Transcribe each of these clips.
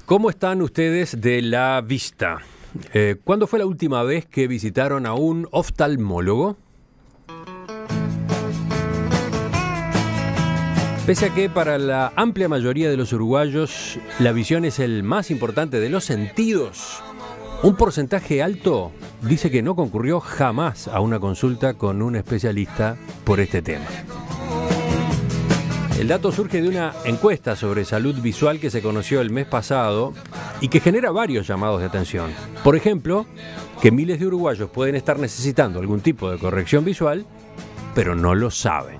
¿Cómo están ustedes de la vista? ¿Cuándo fue la última vez que visitaron a un oftalmólogo? Pese a que para la amplia mayoría de los uruguayos la visión es el más importante de los sentidos, un porcentaje alto dice que no concurrió jamás a una consulta con un especialista por este tema. El dato surge de una encuesta sobre salud visual que se conoció el mes pasado y que genera varios llamados de atención. Por ejemplo, que miles de uruguayos pueden estar necesitando algún tipo de corrección visual, pero no lo saben.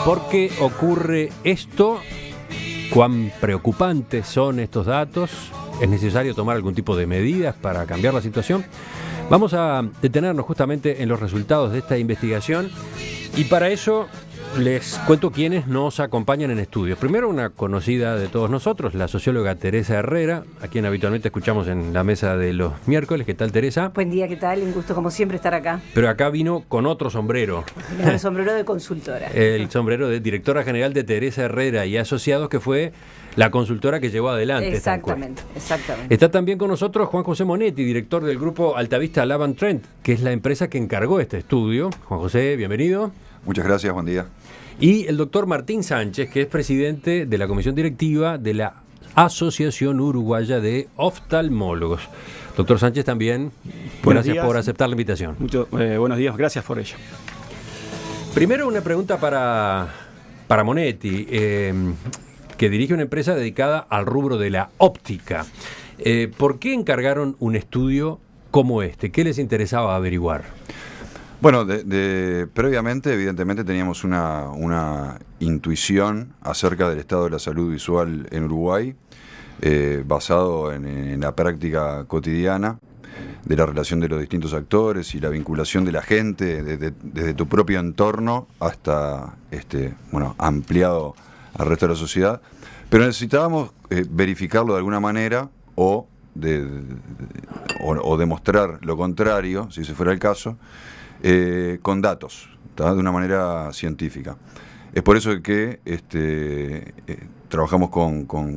¿Por qué ocurre esto? ¿Cuán preocupantes son estos datos? ¿Es necesario tomar algún tipo de medidas para cambiar la situación? Vamos a detenernos justamente en los resultados de esta investigación y para eso les cuento quiénes nos acompañan en estudios. Primero, una conocida de todos nosotros, la socióloga Teresa Herrera, a quien habitualmente escuchamos en la mesa de los miércoles. ¿Qué tal, Teresa? Buen día, ¿qué tal? Un gusto, como siempre, estar acá. Pero acá vino con otro sombrero. El sombrero de consultora. El sombrero de directora general de Teresa Herrera y Asociados, que fue la consultora que llevó adelante esta encuesta. Exactamente. Está también con nosotros Juan José Monetti, director del grupo Altavista Lab & Trend, que es la empresa que encargó este estudio. Juan José, bienvenido. Muchas gracias, buen día. Y el doctor Martín Sánchez, que es presidente de la comisión directiva de la Asociación Uruguaya de Oftalmólogos. Doctor Sánchez también, gracias por aceptar la invitación. Buenos días, gracias por ello. Primero una pregunta para Monetti, que dirige una empresa dedicada al rubro de la óptica. ¿Por qué encargaron un estudio como este? ¿Qué les interesaba averiguar? Bueno, previamente, evidentemente, teníamos una intuición acerca del estado de la salud visual en Uruguay, basado en la práctica cotidiana de la relación de los distintos actores y la vinculación de la gente desde tu propio entorno hasta ampliado al resto de la sociedad. Pero necesitábamos verificarlo de alguna manera o demostrar lo contrario, si ese fuera el caso, con datos, de una manera científica. Es por eso que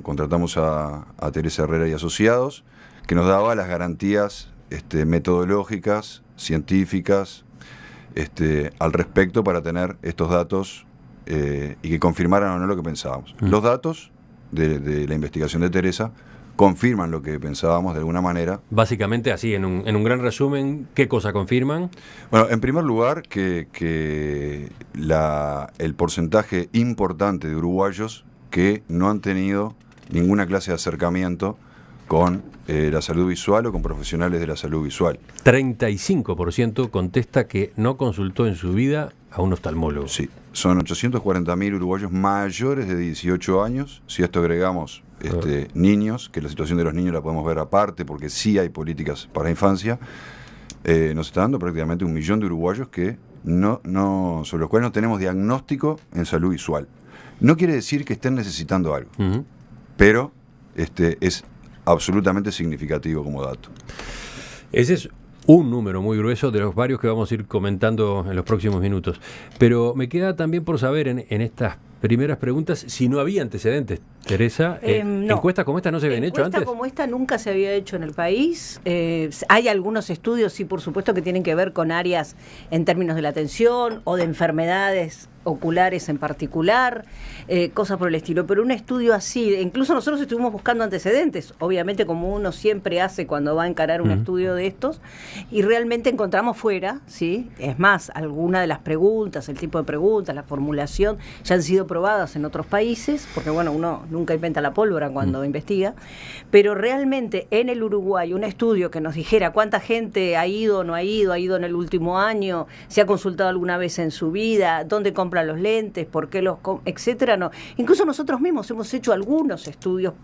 contratamos a Teresa Herrera y Asociados, que nos daba las garantías metodológicas, científicas, al respecto para tener estos datos y que confirmaran o no lo que pensábamos. Los datos de la investigación de Teresa confirman lo que pensábamos de alguna manera. Básicamente así, en un gran resumen, ¿qué cosa confirman? Bueno, en primer lugar, que el porcentaje importante de uruguayos que no han tenido ninguna clase de acercamiento con la salud visual o con profesionales de la salud visual. 35% contesta que no consultó en su vida a un oftalmólogo. Sí, son 840.000 uruguayos mayores de 18 años. Si a esto agregamos niños, que la situación de los niños la podemos ver aparte porque sí hay políticas para la infancia, nos está dando prácticamente 1 millón de uruguayos que sobre los cuales no tenemos diagnóstico en salud visual. No quiere decir que estén necesitando algo, pero es absolutamente significativo como dato. Ese es un número muy grueso de los varios que vamos a ir comentando en los próximos minutos. Pero me queda también por saber en estas primeras preguntas si no había antecedentes. Teresa, no. ¿encuestas como esta no se habían hecho antes? Encuesta como esta nunca se había hecho en el país. Hay algunos estudios, sí, por supuesto, que tienen que ver con áreas en términos de la atención o de enfermedades oculares en particular, cosas por el estilo, pero un estudio así, incluso nosotros estuvimos buscando antecedentes, obviamente como uno siempre hace cuando va a encarar un estudio de estos, y realmente encontramos fuera, ¿sí? Es más, alguna de las preguntas, el tipo de preguntas, la formulación, ya han sido probadas en otros países, porque bueno, uno nunca inventa la pólvora cuando investiga, pero realmente en el Uruguay un estudio que nos dijera cuánta gente ha ido o no ha ido en el último año, se ha consultado alguna vez en su vida, dónde compra los lentes, por qué etcétera, no. Incluso nosotros mismos hemos hecho algunos estudios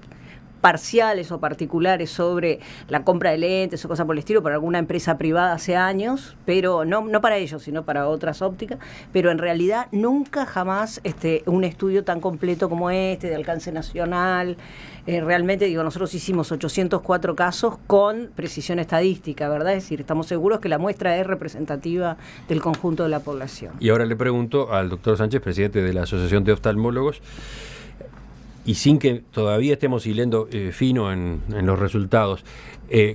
parciales o particulares sobre la compra de lentes o cosas por el estilo por alguna empresa privada hace años, pero no para ellos, sino para otras ópticas, pero en realidad nunca jamás un estudio tan completo como de alcance nacional. Realmente, nosotros hicimos 804 casos con precisión estadística, ¿verdad? Es decir, estamos seguros que la muestra es representativa del conjunto de la población. Y ahora le pregunto al doctor Sánchez, presidente de la Asociación de Oftalmólogos, y sin que todavía estemos hilando fino en los resultados,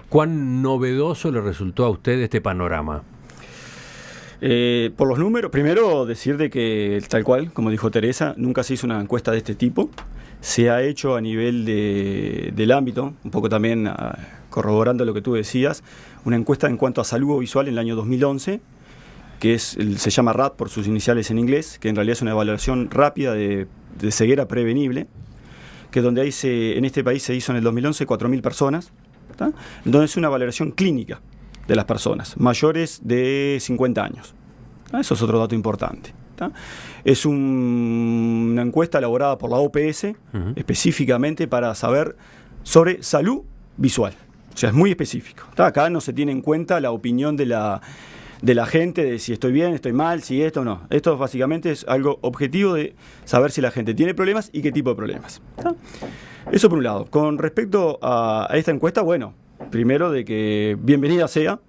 ¿cuán novedoso le resultó a usted este panorama? Por los números, primero decir de que, tal cual, como dijo Teresa, nunca se hizo una encuesta de este tipo. Se ha hecho a nivel del ámbito, un poco también corroborando lo que tú decías, una encuesta en cuanto a salud visual en el año 2011, que se llama RAT por sus iniciales en inglés, que en realidad es una evaluación rápida de ceguera prevenible, que donde en este país se hizo en el 2011 4.000 personas, ¿tá? Entonces es una valoración clínica de las personas mayores de 50 años. ¿Tá? Eso es otro dato importante. ¿Tá? Es una encuesta elaborada por la OPS, específicamente para saber sobre salud visual. O sea, es muy específico. ¿Tá? Acá no se tiene en cuenta la opinión de la gente de si estoy bien, estoy mal, si esto o no. Esto básicamente es algo objetivo de saber si la gente tiene problemas y qué tipo de problemas. ¿Tá? Eso por un lado. Con respecto a esta encuesta, bueno, primero de que bienvenida sea,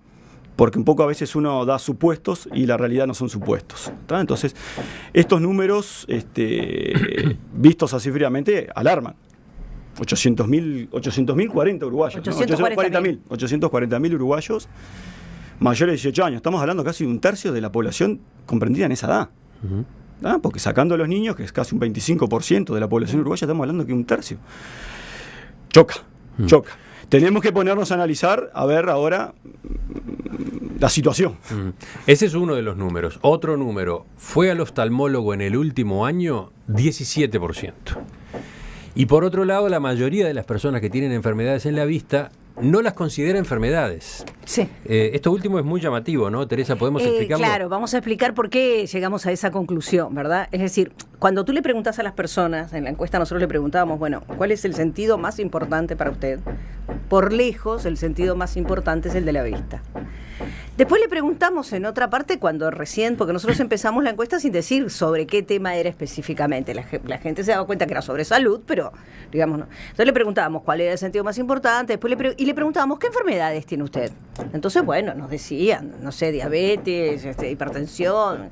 porque un poco a veces uno da supuestos y la realidad no son supuestos. ¿Tá? Entonces, estos números vistos así fríamente alarman. 800.040 uruguayos. 840.000 uruguayos mayores de 18 años. Estamos hablando casi de un tercio de la población comprendida en esa edad. Porque sacando a los niños, que es casi un 25% de la población uruguaya, estamos hablando que un tercio. Choca. Tenemos que ponernos a analizar, a ver ahora la situación. Ese es uno de los números. Otro número, fue al oftalmólogo en el último año 17%. Y por otro lado, la mayoría de las personas que tienen enfermedades en la vista no las considera enfermedades. Sí. Esto último es muy llamativo, ¿no, Teresa? ¿Podemos explicarlo? Claro, vamos a explicar por qué llegamos a esa conclusión, ¿verdad? Es decir, cuando tú le preguntas a las personas, en la encuesta nosotros le preguntábamos, bueno, ¿cuál es el sentido más importante para usted? Por lejos, el sentido más importante es el de la vista. Después le preguntamos en otra parte, porque nosotros empezamos la encuesta sin decir sobre qué tema era específicamente. La gente se daba cuenta que era sobre salud, pero digamos no. Entonces le preguntábamos cuál era el sentido más importante, después le preguntábamos qué enfermedades tiene usted. Entonces, bueno, nos decían, no sé, diabetes, hipertensión.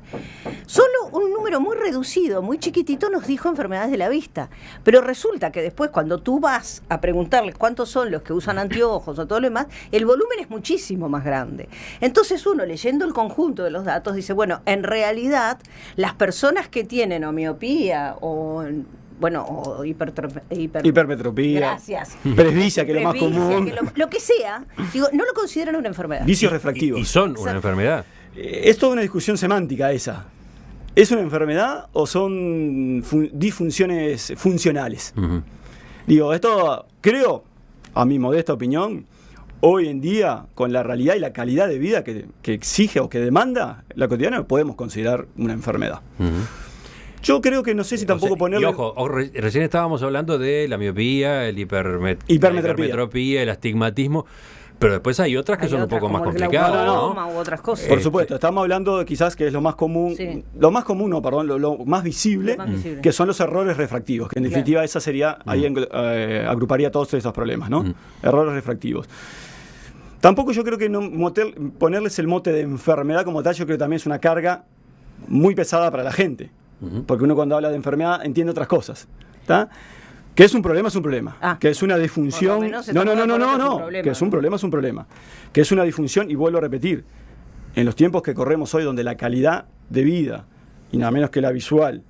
Solo un número muy reducido, muy chiquitito, nos dijo enfermedades de la vista. Pero resulta que después, cuando tú vas a preguntarles cuántos son los que usan anteojos o todo lo demás, el volumen es muchísimo más grande. Entonces uno, leyendo el conjunto de los datos, dice, bueno, en realidad, las personas que tienen o miopía o hipermetropía, gracias, presbicia, que es lo más común, lo que sea, digo, no lo consideran una enfermedad. Vicios refractivos. Y son una enfermedad. Es toda una discusión semántica esa. ¿Es una enfermedad o son disfunciones funcionales? Digo, esto creo, a mi modesta opinión, hoy en día, con la realidad y la calidad de vida que exige o que demanda la cotidiana, podemos considerar una enfermedad. Yo creo que no sé si tampoco ponerle... Y ojo, recién estábamos hablando de la miopía, la hipermetropía, el astigmatismo, pero después hay otras que son un poco más complicadas, ¿no? U otras cosas. Por supuesto, estamos hablando de quizás que es lo más común, lo más visible, que son los errores refractivos, que en definitiva esa sería, ahí agruparía todos esos problemas, ¿no? Errores refractivos. Tampoco yo creo que ponerles el mote de enfermedad como tal, yo creo que también es una carga muy pesada para la gente. Porque uno cuando habla de enfermedad entiende otras cosas. ¿Tá? Que es un problema, es un problema. Que es una disfunción. No. Que es un problema, es un problema. Que es una disfunción, y vuelvo a repetir, en los tiempos que corremos hoy, donde la calidad de vida, y nada menos que la visual,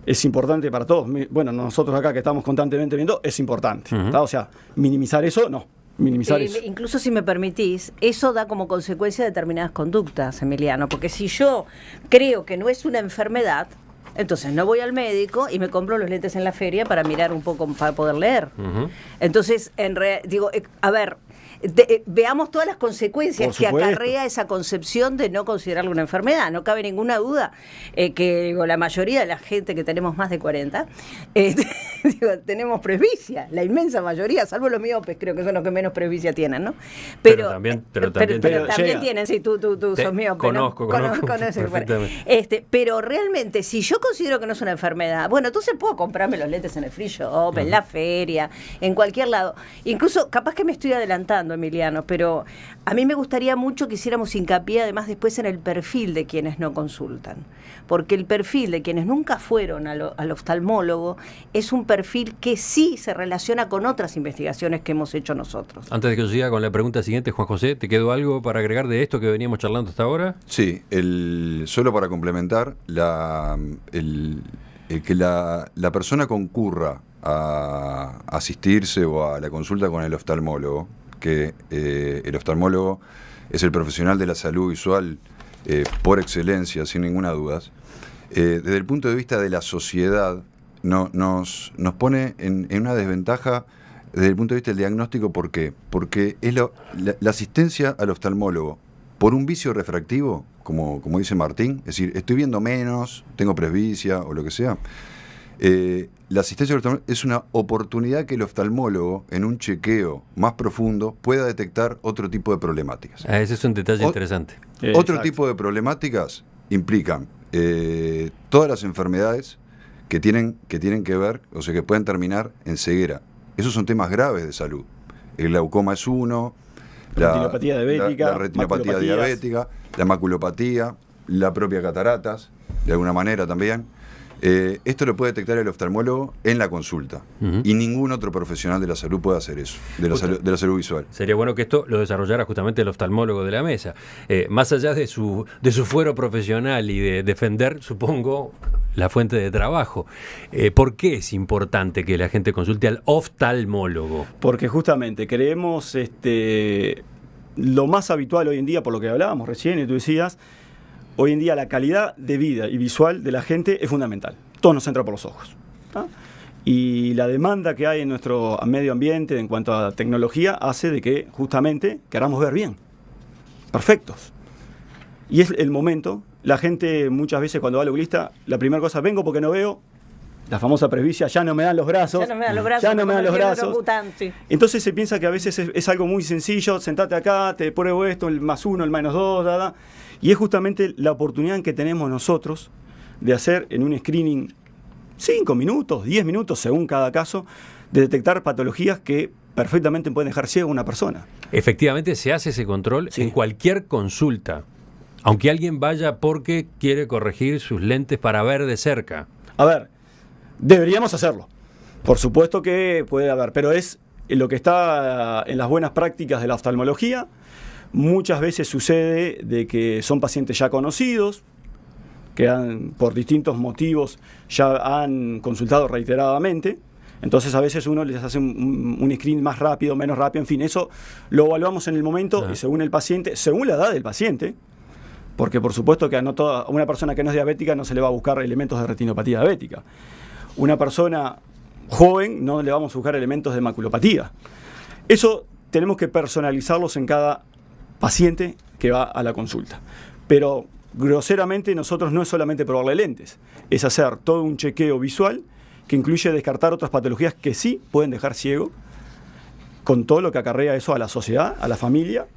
es importante para todos. Bueno, nosotros acá que estamos constantemente viendo, es importante. O sea, minimizar eso, no. Incluso si me permitís, eso da como consecuencia determinadas conductas, Emiliano, porque si yo creo que no es una enfermedad, entonces no voy al médico y me compro los lentes en la feria para mirar un poco, para poder leer. Entonces, veamos todas las consecuencias que acarrea esa concepción de no considerarlo una enfermedad. No cabe ninguna duda que la mayoría de la gente que tenemos más de 40 tenemos presbicia, la inmensa mayoría, salvo los miopes, creo que son los que menos presbicia tienen, ¿no? Pero también tienen, sí, tú sos miope, conozco perfectamente. Pero realmente, si yo considero que no es una enfermedad, bueno, entonces puedo comprarme los lentes en el free shop, en la feria, en cualquier lado. Incluso, capaz que me estoy adelantando, hablando, Emiliano, pero a mí me gustaría mucho que hiciéramos hincapié además después en el perfil de quienes no consultan, porque el perfil de quienes nunca fueron al oftalmólogo es un perfil que sí se relaciona con otras investigaciones que hemos hecho nosotros. Antes de que yo siga con la pregunta siguiente, Juan José, ¿te quedó algo para agregar de esto que veníamos charlando hasta ahora? Sí, solo para complementar, el que la persona concurra a asistirse o a la consulta con el oftalmólogo, que el oftalmólogo es el profesional de la salud visual por excelencia, sin ninguna duda, desde el punto de vista de la sociedad, nos pone en una desventaja desde el punto de vista del diagnóstico. ¿Por qué? Porque es la asistencia al oftalmólogo por un vicio refractivo, como dice Martín, es decir, estoy viendo menos, tengo presbicia o lo que sea. La asistencia al oftalmólogo es una oportunidad que el oftalmólogo, en un chequeo más profundo, pueda detectar otro tipo de problemáticas. Ese es un detalle interesante. Otro tipo de problemáticas implican todas las enfermedades que tienen que ver, o sea, que pueden terminar en ceguera. Esos son temas graves de salud. El glaucoma es uno, la retinopatía diabética, la maculopatía, la propia cataratas, de alguna manera también. Esto lo puede detectar el oftalmólogo en la consulta. Y ningún otro profesional de la salud puede hacer eso, de la salud visual. Sería bueno que esto lo desarrollara justamente el oftalmólogo de la mesa. Más allá de su fuero profesional y de defender, supongo, la fuente de trabajo. ¿Por qué es importante que la gente consulte al oftalmólogo? Porque justamente creemos lo más habitual hoy en día, por lo que hablábamos recién y tú decías, hoy en día la calidad de vida y visual de la gente es fundamental. Todo nos entra por los ojos, ¿tá? Y la demanda que hay en nuestro medio ambiente en cuanto a tecnología hace de que justamente queramos ver bien, perfectos. Y es el momento, la gente muchas veces cuando va al oculista, la primera cosa, vengo porque no veo, la famosa presbicia, ya no me dan los brazos. Ya no me dan los brazos. Entonces se piensa que a veces es algo muy sencillo, sentate acá, te pruebo esto, el +1, el -2, y es justamente la oportunidad que tenemos nosotros de hacer en un screening 5 minutos, 10 minutos, según cada caso, de detectar patologías que perfectamente pueden dejar ciego a una persona. Efectivamente se hace ese control en cualquier consulta, aunque alguien vaya porque quiere corregir sus lentes para ver de cerca. A ver, deberíamos hacerlo. Por supuesto que puede haber, pero es lo que está en las buenas prácticas de la oftalmología. Muchas veces sucede de que son pacientes ya conocidos, que por distintos motivos ya han consultado reiteradamente. Entonces a veces uno les hace un screen más rápido, menos rápido, en fin, eso lo evaluamos en el momento y según el paciente, según la edad del paciente, porque por supuesto que a una persona que no es diabética no se le va a buscar elementos de retinopatía diabética. Una persona joven no le vamos a buscar elementos de maculopatía. Eso tenemos que personalizarlos en cada paciente que va a la consulta. Pero groseramente nosotros no es solamente probarle lentes, es hacer todo un chequeo visual que incluye descartar otras patologías que sí pueden dejar ciego, con todo lo que acarrea eso a la sociedad, a la familia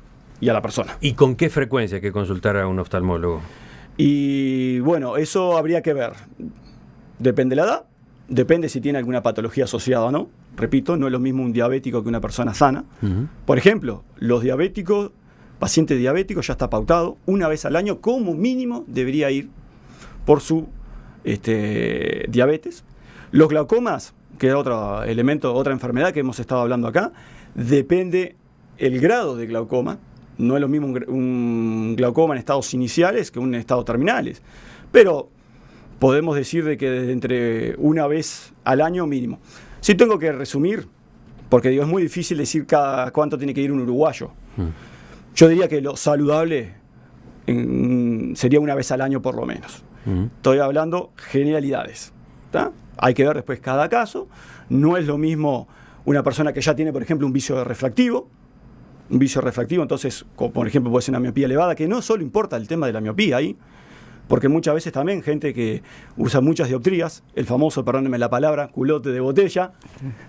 y a la persona. ¿Y con qué frecuencia hay que consultar a un oftalmólogo? Y bueno, eso habría que ver. Depende de la edad, depende si tiene alguna patología asociada o no. Repito, no es lo mismo un diabético que una persona sana. Por ejemplo, los diabéticos, paciente diabético ya está pautado, una vez al año como mínimo debería ir por su diabetes. Los glaucomas, que es otro elemento, otra enfermedad que hemos estado hablando acá, depende el grado de glaucoma. No es lo mismo un glaucoma en estados iniciales que un estado terminales. Pero podemos decir de que entre una vez al año mínimo. Si tengo que resumir, porque digo, es muy difícil decir cada cuánto tiene que ir un uruguayo. Yo diría que lo saludable sería una vez al año por lo menos. Estoy hablando generalidades, ¿tá? Hay que ver después cada caso. No es lo mismo una persona que ya tiene, por ejemplo, un vicio refractivo. Un vicio refractivo, entonces, por ejemplo, puede ser una miopía elevada, que no solo importa el tema de la miopía ahí, porque muchas veces también gente que usa muchas dioptrías, el famoso, perdónenme la palabra, culote de botella,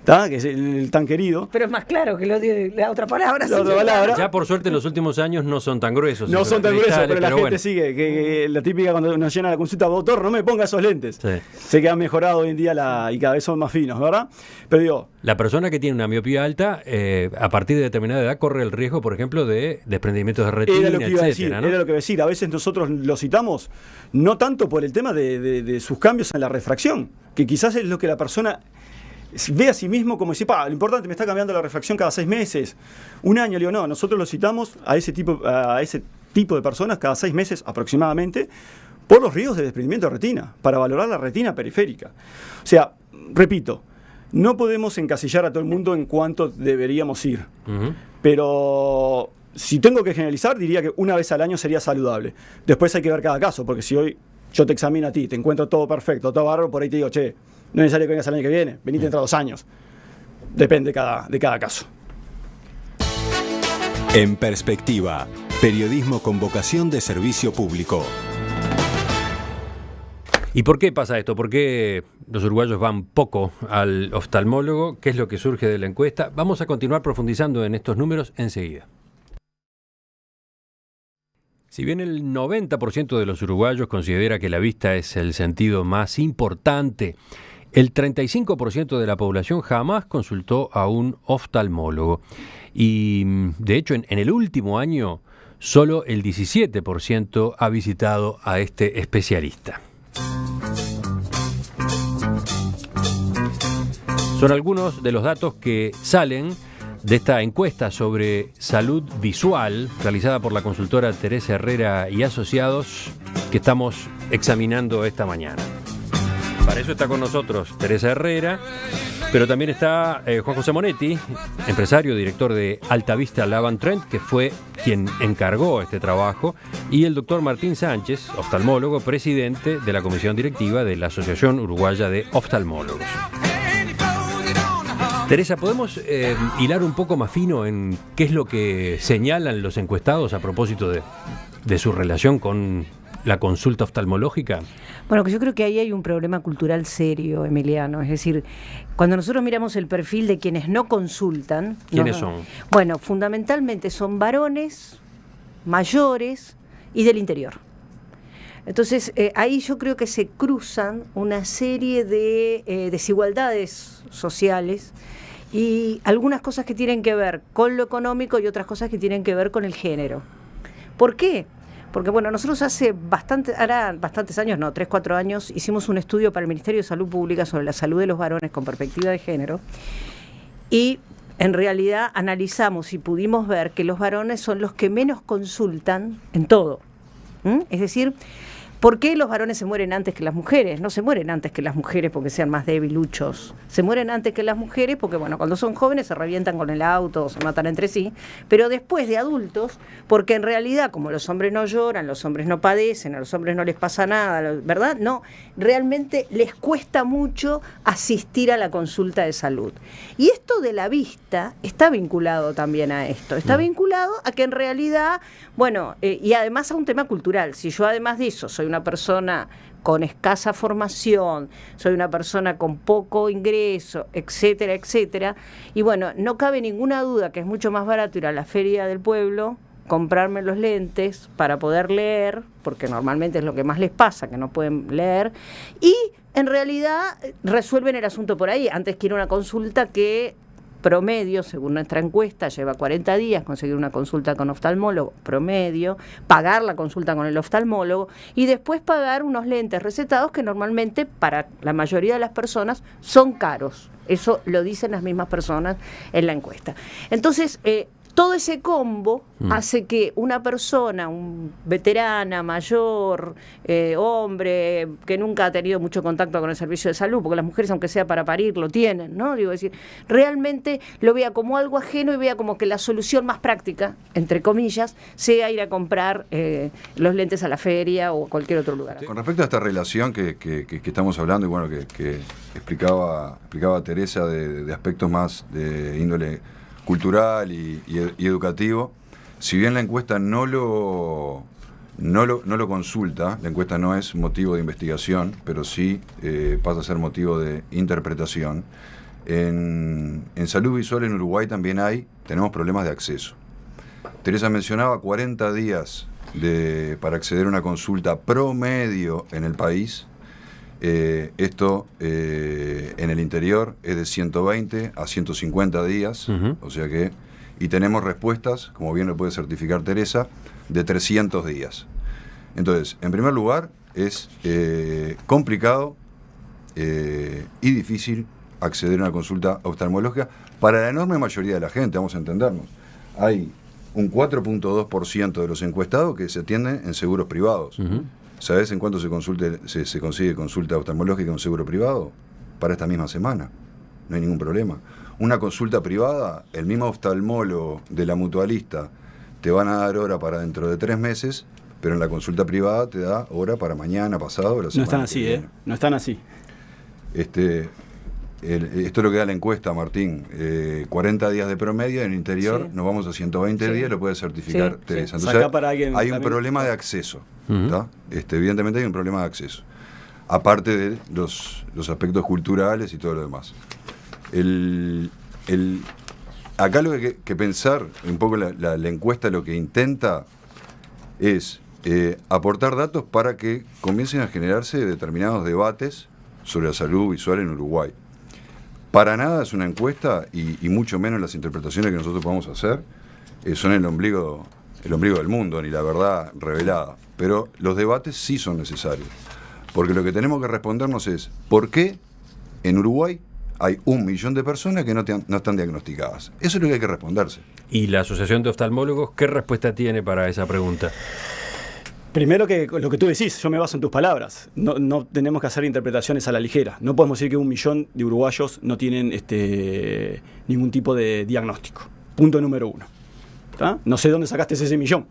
¿tá? Que es el tan querido. Pero es más claro que la otra palabra. La otra palabra. Ya por suerte en los últimos años no son tan gruesos. No son tan gruesos, pero la gente sigue. Que la típica cuando nos llena la consulta, doctor, no me ponga esos lentes. Sí. Sé que han mejorado hoy en día y cada vez son más finos, ¿verdad? Pero digo, la persona que tiene una miopía alta, a partir de determinada edad, corre el riesgo, por ejemplo, de desprendimientos de retina, Era lo que iba a decir, etcétera, ¿no? era lo que iba a decir. A veces nosotros lo citamos no tanto por el tema de sus cambios en la refracción, que quizás es lo que la persona ve a sí mismo como decir, lo importante, me está cambiando la refracción cada 6 meses, un año. Le digo, no, nosotros lo citamos a ese tipo de personas cada 6 meses aproximadamente, por los riesgos de desprendimiento de retina, para valorar la retina periférica. O sea, repito, no podemos encasillar a todo el mundo en cuánto deberíamos ir, pero si tengo que generalizar, diría que una vez al año sería saludable. Después hay que ver cada caso, porque si hoy yo te examino a ti, te encuentro todo perfecto, todo bárbaro, por ahí te digo, che, no es necesario que vengas el año que viene, venite dentro de 2 años. Depende de cada caso. En Perspectiva, periodismo con vocación de servicio público. ¿Y por qué pasa esto? ¿Por qué los uruguayos van poco al oftalmólogo? ¿Qué es lo que surge de la encuesta? Vamos a continuar profundizando en estos números enseguida. Si bien el 90% de los uruguayos considera que la vista es el sentido más importante, el 35% de la población jamás consultó a un oftalmólogo. Y, de hecho, en el último año, solo el 17% ha visitado a este especialista. Son algunos de los datos que salen de esta encuesta sobre salud visual realizada por la consultora Teresa Herrera y Asociados, que estamos examinando esta mañana. Para eso está con nosotros Teresa Herrera, pero también está Juan José Monetti, empresario, director de Altavista Lab & Trend, que fue quien encargó este trabajo, y el doctor Martín Sánchez, oftalmólogo, presidente de la comisión directiva de la Asociación Uruguaya de Oftalmólogos. Teresa, ¿podemos hilar un poco más fino en qué es lo que señalan los encuestados a propósito de su relación con la consulta oftalmológica? Bueno, que yo creo que ahí hay un problema cultural serio, Emiliano. Es decir, cuando nosotros miramos el perfil de quienes no consultan... ¿Quiénes son? Bueno, fundamentalmente son varones, mayores y del interior. Entonces, ahí yo creo que se cruzan una serie de desigualdades sociales y algunas cosas que tienen que ver con lo económico y otras cosas que tienen que ver con el género. ¿Por qué? Porque, bueno, nosotros ahora bastantes años, 3, 4 años, hicimos un estudio para el Ministerio de Salud Pública sobre la salud de los varones con perspectiva de género y en realidad analizamos y pudimos ver que los varones son los que menos consultan en todo. Es decir, ¿por qué los varones se mueren antes que las mujeres? No se mueren antes que las mujeres porque sean más debiluchos. Se mueren antes que las mujeres porque, bueno, cuando son jóvenes se revientan con el auto, se matan entre sí. Pero después de adultos, porque en realidad, como los hombres no lloran, los hombres no padecen, a los hombres no les pasa nada, ¿verdad? No, realmente les cuesta mucho asistir a la consulta de salud. Y esto de la vista está vinculado también a esto. Está vinculado a que en realidad, bueno, y además a un tema cultural. Si yo además de eso soy una persona con escasa formación, soy una persona con poco ingreso, etcétera, etcétera, y bueno, no cabe ninguna duda que es mucho más barato ir a la feria del pueblo, comprarme los lentes para poder leer, porque normalmente es lo que más les pasa, que no pueden leer, y en realidad resuelven el asunto por ahí, antes que ir a una consulta que promedio, según nuestra encuesta, lleva 40 días conseguir una consulta con oftalmólogo, promedio, pagar la consulta con el oftalmólogo y después pagar unos lentes recetados que normalmente para la mayoría de las personas son caros. Eso lo dicen las mismas personas en la encuesta. Entonces, todo ese combo hace que una persona, un veterana, mayor, hombre, que nunca ha tenido mucho contacto con el servicio de salud, porque las mujeres, aunque sea para parir, lo tienen, ¿no? Digo, es decir, realmente lo vea como algo ajeno y vea como que la solución más práctica, entre comillas, sea ir a comprar los lentes a la feria o a cualquier otro lugar. Con respecto a esta relación que estamos hablando y bueno, que explicaba Teresa de aspectos más de índole cultural y educativo, si bien la encuesta no lo consulta, la encuesta no es motivo de investigación, pero sí pasa a ser motivo de interpretación. En salud visual en Uruguay también tenemos problemas de acceso. Teresa mencionaba 40 días para acceder a una consulta promedio en el país. Esto en el interior es de 120 a 150 días, o sea que, y tenemos respuestas, como bien lo puede certificar Teresa, de 300 días. Entonces, en primer lugar, es complicado y difícil acceder a una consulta oftalmológica para la enorme mayoría de la gente, vamos a entendernos. Hay un 4.2% de los encuestados que se atienden en seguros privados. ¿Sabés en cuánto se consigue consulta oftalmológica en un seguro privado? Para esta misma semana. No hay ningún problema. Una consulta privada, el mismo oftalmólogo de la mutualista te van a dar hora para dentro de 3 meses, pero en la consulta privada te da hora para mañana, pasado, la semana. No están así, No están así. Esto es lo que da la encuesta, Martín. 40 días de promedio, en el interior nos vamos a 120 días, lo puede certificar Teresa. Entonces, hay un problema de acceso. Evidentemente hay un problema de acceso. Aparte de los aspectos culturales y todo lo demás. Acá lo que hay que pensar, un poco la encuesta lo que intenta es aportar datos para que comiencen a generarse determinados debates sobre la salud visual en Uruguay. Para nada es una encuesta, y mucho menos las interpretaciones que nosotros podamos hacer son el ombligo del mundo, ni la verdad revelada. Pero los debates sí son necesarios. Porque lo que tenemos que respondernos es, ¿por qué en Uruguay hay 1 millón de personas que no están diagnosticadas? Eso es lo que hay que responderse. ¿Y la Asociación de Oftalmólogos qué respuesta tiene para esa pregunta? Primero, que lo que tú decís, yo me baso en tus palabras. No tenemos que hacer interpretaciones a la ligera. No podemos decir que 1 millón de uruguayos no tienen ningún tipo de diagnóstico. Punto número 1. ¿Tá? No sé dónde sacaste ese millón.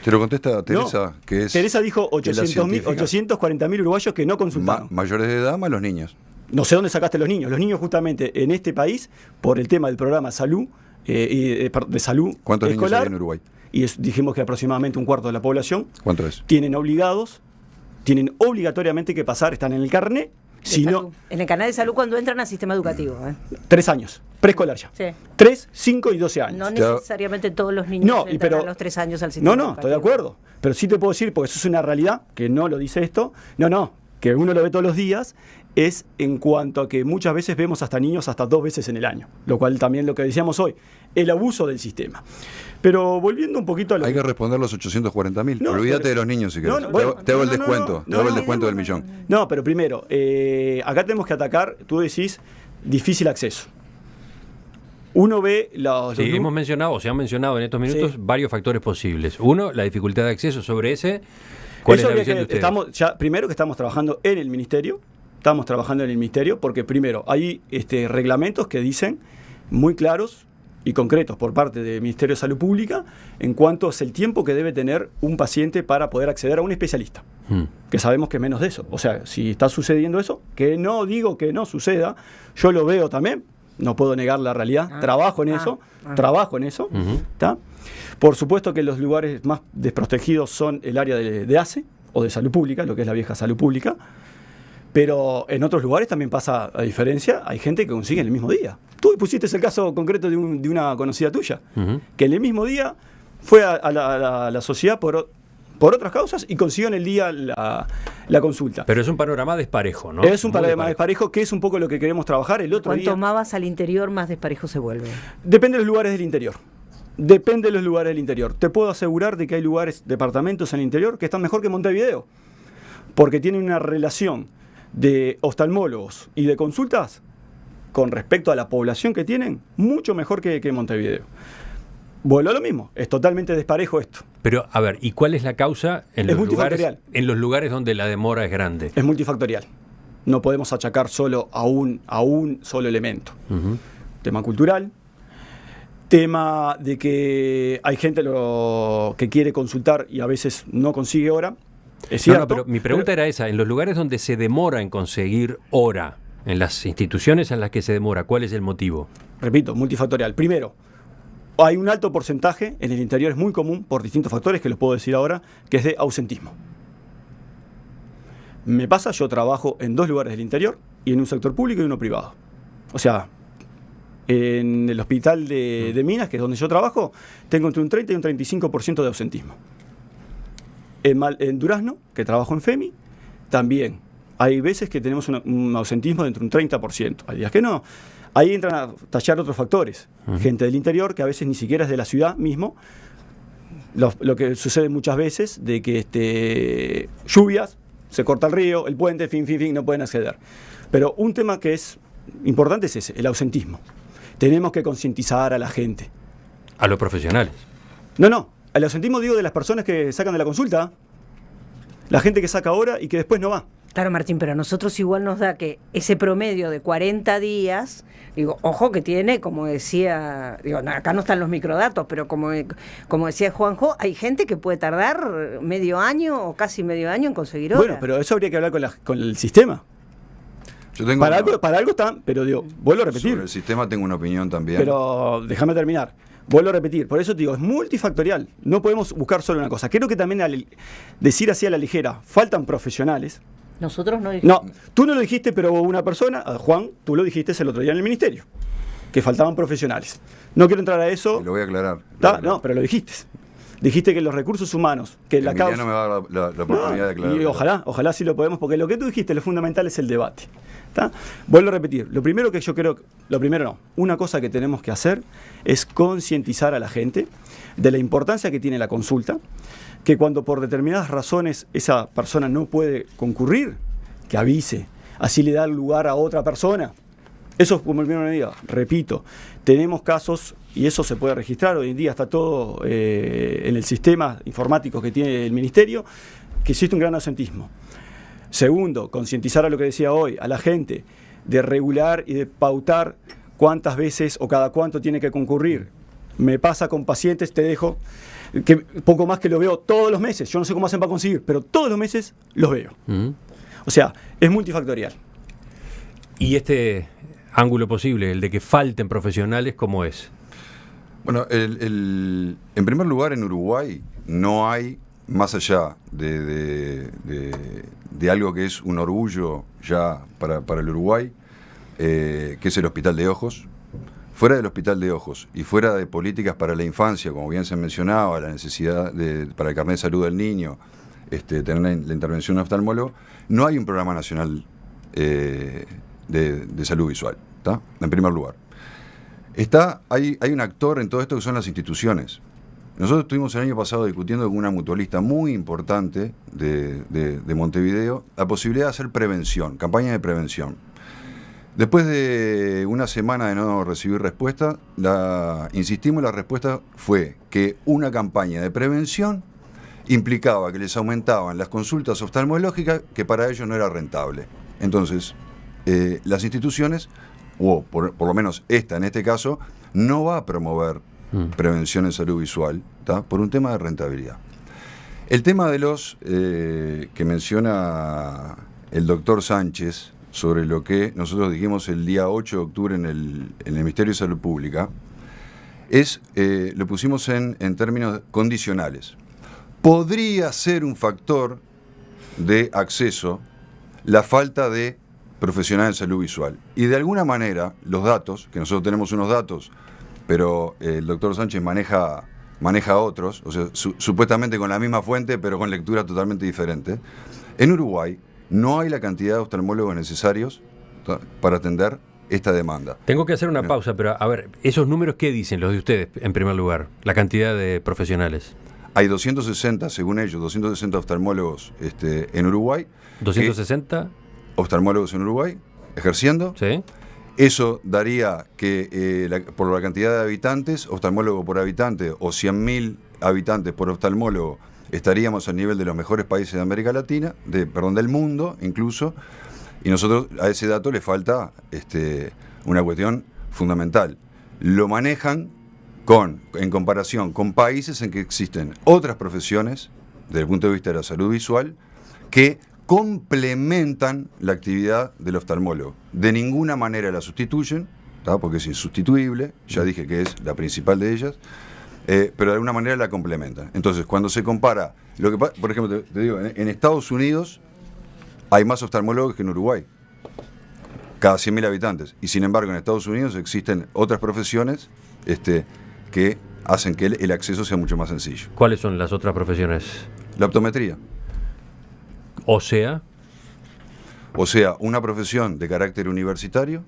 Te lo contesta Teresa, no, que es... Teresa dijo 840.000 uruguayos que no consultaron. Mayores de edad más los niños. No sé dónde sacaste los niños. Los niños justamente en este país, por el tema del programa salud, de salud ¿Cuántos escolar, niños hay en Uruguay? Y dijimos que aproximadamente 1/4 de la población. ¿Cuánto es? Tienen obligatoriamente que pasar, están en el carnet. Si no, en el canal de salud cuando entran al sistema educativo. 3 años, preescolar ya. Sí. 3, 5 y 12 años. No necesariamente todos los niños entran a los 3 años al sistema educativo. Estoy de acuerdo. Pero sí te puedo decir, porque eso es una realidad, que no lo dice esto, que uno lo ve todos los días, es en cuanto a que muchas veces vemos hasta niños hasta 2 veces en el año. Lo cual también lo que decíamos hoy, el abuso del sistema. Pero volviendo un poquito a lo Hay que responder los 840.000. No, olvídate de los niños si querés. Te hago el descuento. Te hago el descuento del millón. No, pero primero, acá tenemos que atacar, tú decís, difícil acceso. Uno ve los... Sí, hemos mencionado, se han mencionado en estos minutos varios factores posibles. Uno, la dificultad de acceso. Sobre ese, ¿cuál es la visión de ustedes? Primero que estamos trabajando en el Ministerio. Porque primero hay reglamentos que dicen muy claros y concretos por parte del Ministerio de Salud Pública en cuanto es el tiempo que debe tener un paciente para poder acceder a un especialista. Que sabemos que menos de eso. O sea, si está sucediendo eso, que no digo que no suceda, yo lo veo también, no puedo negar la realidad, trabajo en eso, ¿tá? Por supuesto que los lugares más desprotegidos son el área de ACE o de salud pública, lo que es la vieja salud pública. Pero en otros lugares también pasa la diferencia. Hay gente que consigue en el mismo día. Tú pusiste el caso concreto de una conocida tuya, que en el mismo día fue a la sociedad por otras causas y consiguió en el día la consulta. Pero es un panorama desparejo, ¿no? Es un panorama desparejo, que es un poco lo que queremos trabajar el otro día. Cuanto más vas al interior, más desparejo se vuelve. Depende de los lugares del interior. Te puedo asegurar de que hay departamentos en el interior que están mejor que Montevideo, porque tienen una relación de oftalmólogos y de consultas con respecto a la población que tienen, mucho mejor que Montevideo. Vuelvo a lo mismo, es totalmente desparejo esto. Pero, a ver, ¿y cuál es la causa en los lugares donde la demora es grande? Es multifactorial. No podemos achacar solo a un solo elemento. Tema cultural, tema de que hay gente que quiere consultar y a veces no consigue hora. Es cierto, pero mi pregunta era esa, en los lugares donde se demora en conseguir hora, en las instituciones en las que se demora, ¿cuál es el motivo? Repito, multifactorial. Primero, hay un alto porcentaje, en el interior es muy común, por distintos factores, que los puedo decir ahora, que es de ausentismo. Me pasa, yo trabajo en 2 lugares del interior, y en un sector público y uno privado. O sea, en el hospital de Minas, que es donde yo trabajo, tengo entre un 30 y un 35% de ausentismo. En Durazno, que trabajo en FEMI, también Hay veces que tenemos un ausentismo de entre un 30%, hay días que no. Ahí entran a tallar otros factores. Gente del interior que a veces ni siquiera es de la ciudad mismo. Lo que sucede muchas veces de que lluvias, se corta el río, el puente, fin, no pueden acceder. Pero un tema que es importante es ese, el ausentismo. Tenemos que concientizar a la gente. A los profesionales. No, el ausentismo digo de las personas que sacan de la consulta, la gente que saca ahora y que después no va. Claro, Martín, pero a nosotros igual nos da que ese promedio de 40 días, digo, ojo que tiene, como decía, digo, acá no están los microdatos, pero como decía Juanjo, hay gente que puede tardar medio año o casi medio año en conseguir hora. Bueno, pero eso habría que hablar con el sistema. Yo tengo para algo están, pero digo, vuelvo a repetir. Sobre el sistema tengo una opinión también. Pero déjame terminar. Vuelvo a repetir, por eso te digo, es multifactorial. No podemos buscar solo una cosa. Creo que también decir así a la ligera, faltan profesionales. Nosotros no dijimos. No, tú no lo dijiste, pero una persona, Juan, tú lo dijiste el otro día en el ministerio, que faltaban profesionales. No quiero entrar a eso. Lo voy a aclarar. No, pero lo dijiste. Dijiste que los recursos humanos, que la causa... no me va a dar la oportunidad de aclarar. Y ojalá sí lo podemos, porque lo que tú dijiste, lo fundamental es el debate. ¿Tá? Vuelvo a repetir, lo primero que yo creo, una cosa que tenemos que hacer es concientizar a la gente de la importancia que tiene la consulta, que cuando por determinadas razones esa persona no puede concurrir, que avise, así le da lugar a otra persona. Eso es como el primero medida. Repito, tenemos casos, y eso se puede registrar, hoy en día está todo en el sistema informático que tiene el ministerio, que existe un gran ausentismo. Segundo, concientizar a lo que decía hoy, a la gente, de regular y de pautar cuántas veces o cada cuánto tiene que concurrir. Me pasa con pacientes, te dejo, que poco más que lo veo todos los meses, yo no sé cómo hacen para conseguir, pero todos los meses los veo. O sea, es multifactorial. Y este ángulo posible, el de que falten profesionales, ¿cómo es? Bueno, en primer lugar, en Uruguay no hay, más allá de algo que es un orgullo ya para el Uruguay, que es el Hospital de Ojos. Fuera del Hospital de Ojos y fuera de políticas para la infancia, como bien se mencionaba, la necesidad para el carnet de salud del niño, tener la intervención de oftalmólogo, no hay un programa nacional de salud visual, ¿tá? En primer lugar. Hay un actor en todo esto que son las instituciones. Nosotros estuvimos el año pasado discutiendo con una mutualista muy importante de Montevideo la posibilidad de hacer prevención, campaña de prevención. Después de una semana de no recibir respuesta, insistimos, la respuesta fue que una campaña de prevención implicaba que les aumentaban las consultas oftalmológicas, que para ellos no era rentable. Entonces, las instituciones, o por lo menos esta en este caso, no va a promover prevención en salud visual, ¿tá? Por un tema de rentabilidad. El tema de los que menciona el doctor Sánchez, sobre lo que nosotros dijimos el día 8 de octubre en el Ministerio de Salud Pública, lo pusimos en términos condicionales. Podría ser un factor de acceso la falta de profesionales en salud visual. Y de alguna manera, los datos, que nosotros tenemos unos datos, pero el doctor Sánchez maneja otros, o sea, supuestamente con la misma fuente, pero con lectura totalmente diferente. En Uruguay no hay la cantidad de oftalmólogos necesarios para atender esta demanda. Tengo que hacer una pausa, pero a ver, ¿esos números qué dicen los de ustedes, en primer lugar? La cantidad de profesionales. Hay 260, según ellos, 260 oftalmólogos en Uruguay. ¿260? Oftalmólogos en Uruguay, ejerciendo. Sí. Eso daría que, por la cantidad de habitantes, oftalmólogo por habitante, o 100.000 habitantes por oftalmólogo, estaríamos al nivel de los mejores países de América Latina, del mundo incluso, y nosotros a ese dato le falta una cuestión fundamental. Lo manejan en comparación con países en que existen otras profesiones, desde el punto de vista de la salud visual, que complementan la actividad del oftalmólogo. De ninguna manera la sustituyen, ¿tá? Porque es insustituible, ya dije que es la principal de ellas, pero de alguna manera la complementan. Entonces, cuando se compara, por ejemplo, te digo, en Estados Unidos hay más oftalmólogos que en Uruguay, cada 100.000 habitantes, y sin embargo en Estados Unidos existen otras profesiones que hacen que el acceso sea mucho más sencillo. ¿Cuáles son las otras profesiones? La optometría. O sea, O sea, una profesión de carácter universitario,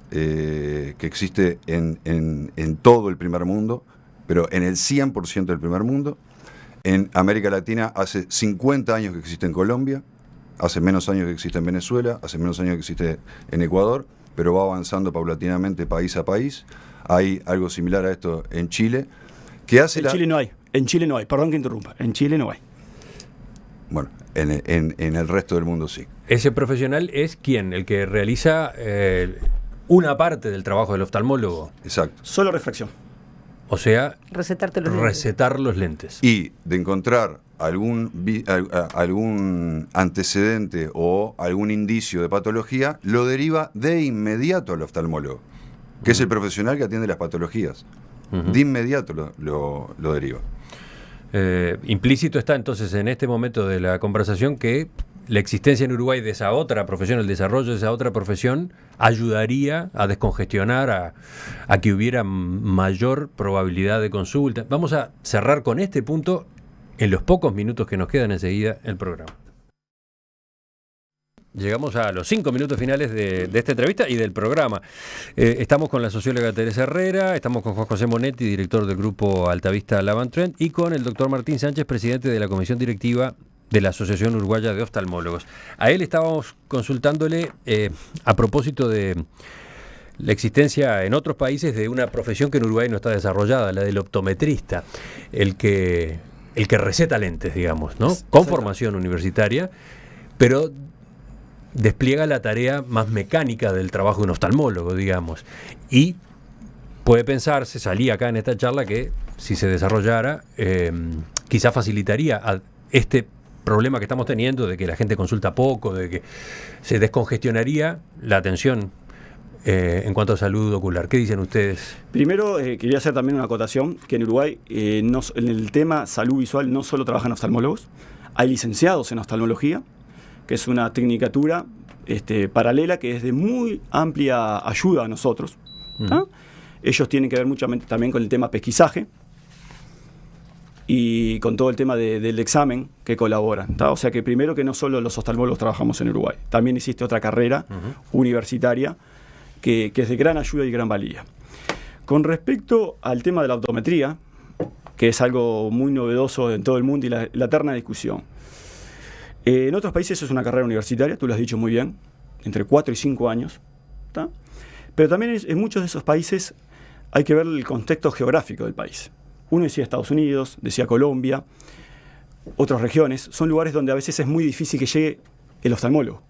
que existe en todo el primer mundo, pero en el 100% del primer mundo. En América Latina hace 50 años que existe en Colombia, hace menos años que existe en Venezuela, hace menos años que existe en Ecuador, pero va avanzando paulatinamente país a país. Hay algo similar a esto en Chile. Chile no hay, perdón que interrumpa, en Chile no hay. Bueno, en el resto del mundo sí. ¿Ese profesional es quién? ¿El que realiza una parte del trabajo del oftalmólogo? Exacto. Solo refracción. O sea, recetar los lentes. Y de encontrar algún antecedente o algún indicio de patología, lo deriva de inmediato al oftalmólogo, que es el profesional que atiende las patologías. De inmediato lo deriva. Implícito está entonces en este momento de la conversación que la existencia en Uruguay de esa otra profesión, el desarrollo de esa otra profesión, ayudaría a descongestionar, a que hubiera mayor probabilidad de consulta. Vamos a cerrar con este punto en los pocos minutos que nos quedan enseguida el programa. Llegamos a los 5 minutos finales de esta entrevista y del programa. Estamos con la socióloga Teresa Herrera, estamos con Juan José Monetti, director del grupo Altavista Laban-Trend, y con el doctor Martín Sánchez, presidente de la comisión directiva de la Asociación Uruguaya de Oftalmólogos. A él estábamos consultándole a propósito de la existencia en otros países de una profesión que en Uruguay no está desarrollada, la del optometrista, el que receta lentes, digamos, ¿no? Con formación universitaria, pero despliega la tarea más mecánica del trabajo de un oftalmólogo, digamos. Y puede pensarse, salía acá en esta charla, que si se desarrollara, quizá facilitaría a este problema que estamos teniendo de que la gente consulta poco, de que se descongestionaría la atención en cuanto a salud ocular. ¿Qué dicen ustedes? Primero, quería hacer también una acotación, que en Uruguay, en el tema salud visual, no solo trabajan oftalmólogos, hay licenciados en oftalmología, que es una tecnicatura paralela que es de muy amplia ayuda a nosotros. Ellos tienen que ver mucho también con el tema pesquisaje y con todo el tema del examen que colaboran. O sea que primero que no solo los oftalmólogos trabajamos en Uruguay, también existe otra carrera universitaria que es de gran ayuda y gran valía. Con respecto al tema de la optometría, que es algo muy novedoso en todo el mundo y la eterna discusión. En otros países es una carrera universitaria, tú lo has dicho muy bien, entre 4 y 5 años. ¿Tá? Pero también en muchos de esos países hay que ver el contexto geográfico del país. Uno decía Estados Unidos, decía Colombia, otras regiones, son lugares donde a veces es muy difícil que llegue el oftalmólogo.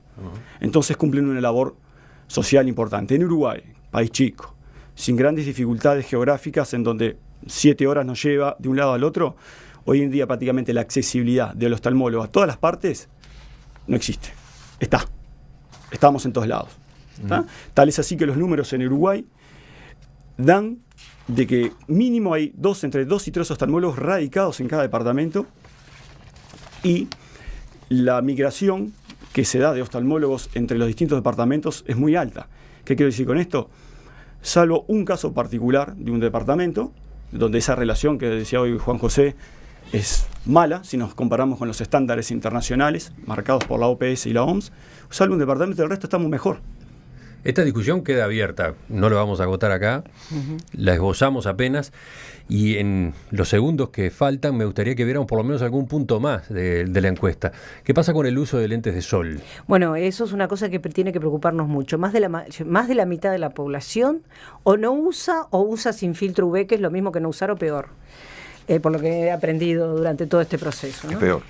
Entonces cumplen una labor social importante. En Uruguay, país chico, sin grandes dificultades geográficas, en donde 7 horas nos lleva de un lado al otro, hoy en día prácticamente la accesibilidad del oftalmólogo a todas las partes no existe. Estamos en todos lados. Tal es así que los números en Uruguay dan de que mínimo hay entre 2 y 3 oftalmólogos radicados en cada departamento, y la migración que se da de oftalmólogos entre los distintos departamentos es muy alta. ¿Qué quiero decir con esto? Salvo un caso particular de un departamento, donde esa relación que decía hoy Juan José es mala, si nos comparamos con los estándares internacionales marcados por la OPS y la OMS, salvo un departamento, del resto estamos mejor. Esta discusión queda abierta, no la vamos a agotar acá, la esbozamos apenas, y en los segundos que faltan me gustaría que viéramos por lo menos algún punto más de la encuesta. ¿Qué pasa con el uso de lentes de sol? Bueno, eso es una cosa que tiene que preocuparnos mucho. Más de la mitad de la población o no usa o usa sin filtro UV, que es lo mismo que no usar o peor, por lo que he aprendido durante todo este proceso, ¿no? Es peor.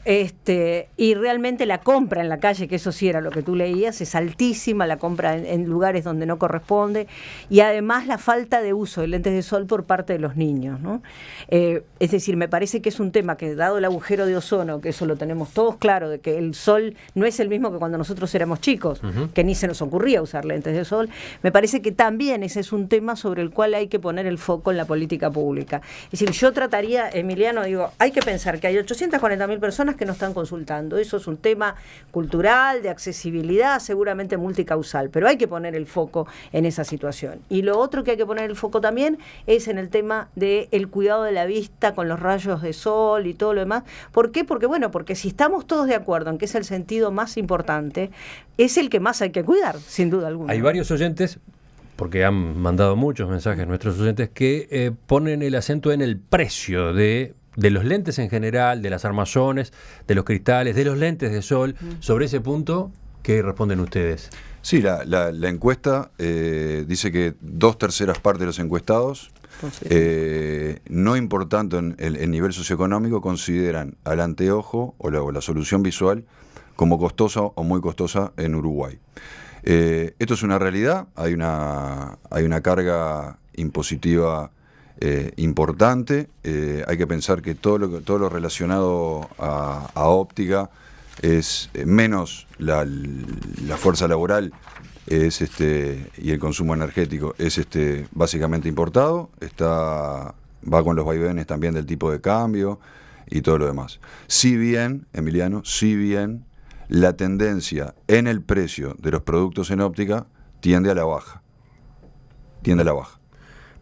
Es peor. Y realmente la compra en la calle, que eso sí era lo que tú leías, es altísima, la compra en lugares donde no corresponde, y además la falta de uso de lentes de sol por parte de los niños, ¿no? Es decir, me parece que es un tema que, dado el agujero de ozono, que eso lo tenemos todos claro, de que el sol no es el mismo que cuando nosotros éramos chicos, que ni se nos ocurría usar lentes de sol, me parece que también ese es un tema sobre el cual hay que poner el foco en la política pública. Es decir, yo trataría, Emiliano, hay que pensar que hay 840 240.000 personas que no están consultando. Eso es un tema cultural, de accesibilidad, seguramente multicausal, pero hay que poner el foco en esa situación. Y lo otro que hay que poner el foco también es en el tema del cuidado de la vista con los rayos de sol y todo lo demás. ¿Por qué? Porque si estamos todos de acuerdo en que es el sentido más importante, es el que más hay que cuidar, sin duda alguna. Hay varios oyentes, porque han mandado muchos mensajes nuestros oyentes, que ponen el acento en el precio de los lentes en general, de las armazones, de los cristales, de los lentes de sol. Sobre ese punto, ¿qué responden ustedes? Sí, la encuesta dice que 2/3 partes de los encuestados, no importando el nivel socioeconómico, consideran al anteojo o la solución visual como costosa o muy costosa en Uruguay. Esto es una realidad, hay una carga impositiva importante. Hay que pensar que todo lo relacionado a óptica es menos la fuerza laboral y el consumo energético es básicamente importado, va con los vaivenes también del tipo de cambio y todo lo demás. Si bien, Emiliano, la tendencia en el precio de los productos en óptica tiende a la baja.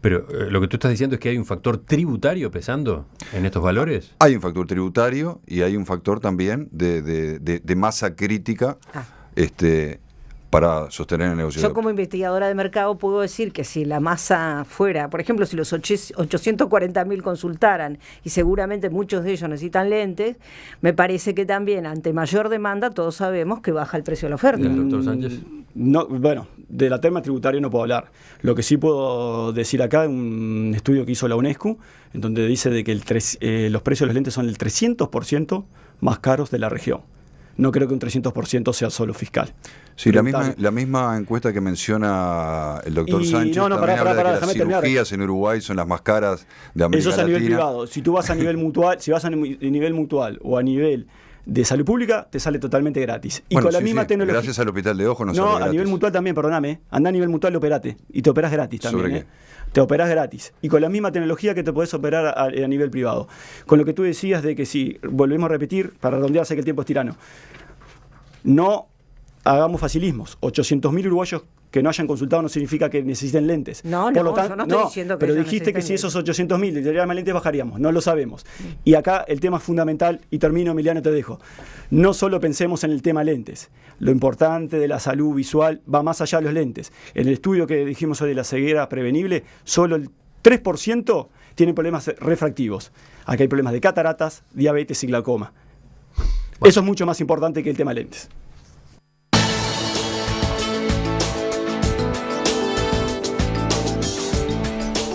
Pero lo que tú estás diciendo es que hay un factor tributario pesando en estos valores. Hay un factor tributario y hay un factor también de masa crítica para sostener el negocio. Yo como investigadora de mercado puedo decir que si la masa fuera, por ejemplo, si los 840.000 consultaran y seguramente muchos de ellos necesitan lentes, me parece que también ante mayor demanda todos sabemos que baja el precio de la oferta. Doctor Sánchez. No, bueno, de la tema tributario no puedo hablar. Lo que sí puedo decir acá, un estudio que hizo la UNESCO, en donde dice de que los precios de los lentes son el 300% más caros de la región. No creo que un 300% sea solo fiscal. Sí, la misma encuesta que menciona el doctor Sánchez también habla de que las cirugías en Uruguay son las más caras de América Latina. Eso es a nivel privado. Si tú vas a nivel mutual, si vas a nivel mutual o a nivel de salud pública, te sale totalmente gratis. Y con la misma tecnología. Gracias al hospital de ojo no sale gratis. A nivel mutual también, perdóname. Anda a nivel mutual, operate. Y te operas gratis también. ¿Sobre qué? Te operas gratis. Y con la misma tecnología que te podés operar a nivel privado. Con lo que tú decías de que si, volvemos a repetir, para redondear, sé que el tiempo es tirano. No hagamos facilismos. 800.000 uruguayos que no hayan consultado no significa que necesiten lentes. Por lo tanto, yo no estoy diciendo que pero dijiste que si esos 800.000 le dieran lentes bajaríamos. No lo sabemos. Y acá el tema fundamental, y termino, Emiliano, te dejo. No solo pensemos en el tema lentes. Lo importante de la salud visual va más allá de los lentes. En el estudio que dijimos hoy de la ceguera prevenible, solo el 3% tiene problemas refractivos. Acá hay problemas de cataratas, diabetes y glaucoma. Bueno. Eso es mucho más importante que el tema lentes.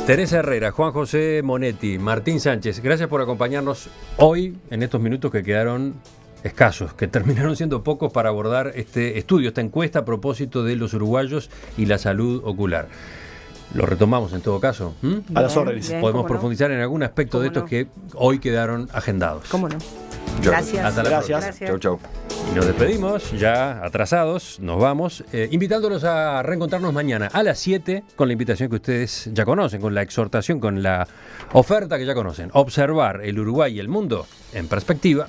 Teresa Herrera, Juan José Monetti, Martín Sánchez, gracias por acompañarnos hoy en estos minutos que quedaron escasos, que terminaron siendo pocos para abordar este estudio, esta encuesta a propósito de los uruguayos y la salud ocular. Lo retomamos en todo caso. A las órdenes. Podemos profundizar en algún aspecto de estos que hoy quedaron agendados. ¿Cómo no? Gracias. Hasta la próxima. Chau, chau. Y nos despedimos, ya atrasados, nos vamos, invitándolos a reencontrarnos mañana a las 7 con la invitación que ustedes ya conocen, con la exhortación, con la oferta que ya conocen. Observar el Uruguay y el mundo en perspectiva.